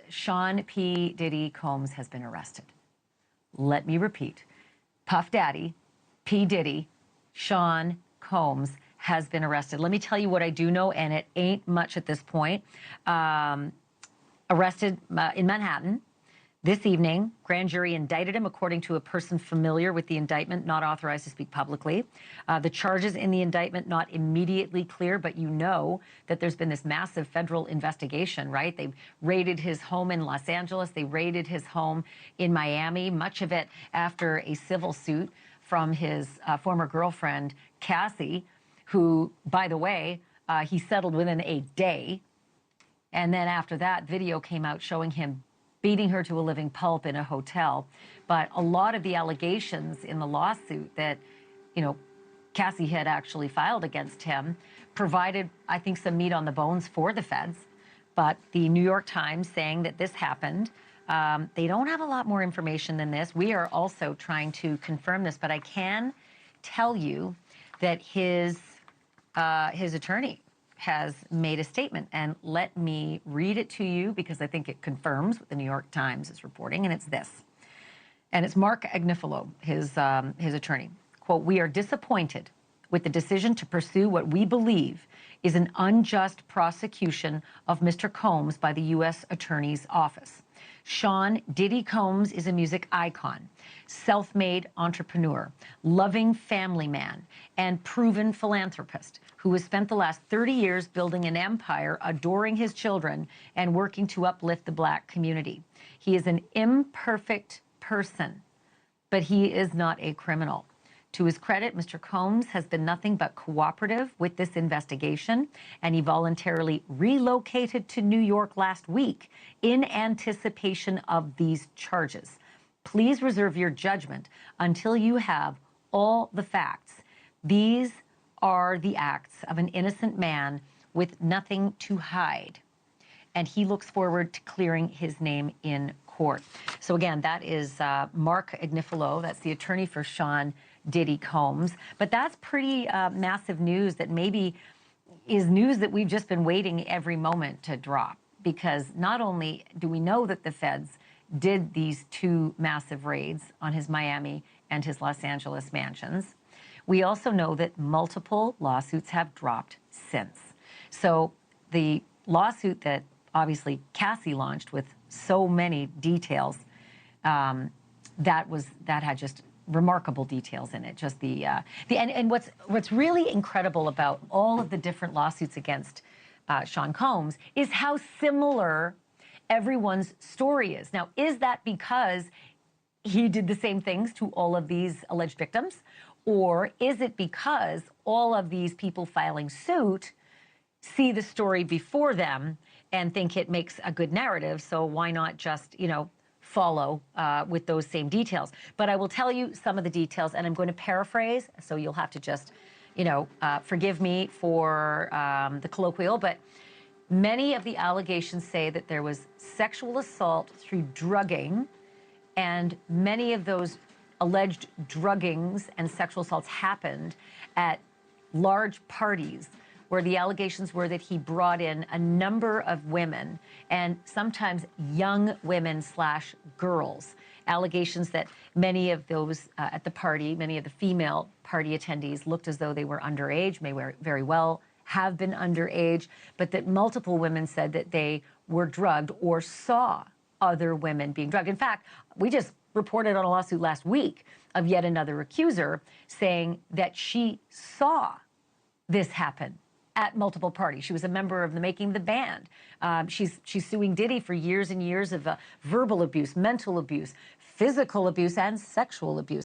Sean P. Diddy Combs has been arrested. Let me repeat. Puff Daddy, P. Diddy, Sean Combs has been arrested. Let me tell you what I do know, and it ain't much at this point. Arrested in Manhattan this evening. Grand jury indicted him according to a person familiar with the indictment, not authorized to speak publicly. The charges in the indictment not immediately clear, but you know that there's been this massive federal investigation, right? They've raided his home in Los Angeles. They raided his home in Miami, much of it after a civil suit from his former girlfriend, Cassie, who, by the way, he settled within a day. And then after that, video came out showing him beating her to a living pulp in a hotel. But a lot of the allegations in the lawsuit that, Cassie had actually filed against him provided, I think, some meat on the bones for the feds. But the New York Times saying that this happened, they don't have a lot more information than this. We are also trying to confirm this, but I can tell you that his attorney has made a statement, and let me read it to you because I think it confirms what the New York Times is reporting, and it's this. And it's Mark Agnifilo, his attorney. Quote, "We are disappointed with the decision to pursue what we believe is an unjust prosecution of Mr. Combs by the U.S. Attorney's Office. Sean Diddy Combs is a music icon, self-made entrepreneur, loving family man, and proven philanthropist who has spent the last 30 years building an empire, adoring his children, and working to uplift the Black community. He is an imperfect person, but he is not a criminal. To his credit, Mr. Combs has been nothing but cooperative with this investigation, and he voluntarily relocated to New York last week in anticipation of these charges. Please reserve your judgment until you have all the facts. These are the acts of an innocent man with nothing to hide, and he looks forward to clearing his name in court." So again, that is Mark Agnifilo. That's the attorney for Sean Diddy Combs. But that's pretty massive news that maybe is news that we've just been waiting every moment to drop, because not only do we know that the feds did these two massive raids on his Miami and his Los Angeles mansions, we also know that multiple lawsuits have dropped since. So the lawsuit that obviously Cassie launched with so many details, that had just remarkable details in it. Just and what's really incredible about all of the different lawsuits against Sean Combs is how similar everyone's story is. Now, is that because he did the same things to all of these alleged victims? Or is it because all of these people filing suit see the story before them and think it makes a good narrative, so why not just, follow with those same details? But I will tell you some of the details, and I'm going to paraphrase, so you'll have to just, forgive me for the colloquial, but many of the allegations say that there was sexual assault through drugging, and many of those alleged druggings and sexual assaults happened at large parties where the allegations were that he brought in a number of women, and sometimes young women / girls. Allegations that many of those at the party, many of the female party attendees looked as though they were underage, may very well have been underage, but that multiple women said that they were drugged or saw other women being drugged. In fact, we just reported on a lawsuit last week of yet another accuser saying that she saw this happen at multiple parties. She was a member of the making of the band. She's suing Diddy for years and years of verbal abuse, mental abuse, physical abuse, and sexual abuse.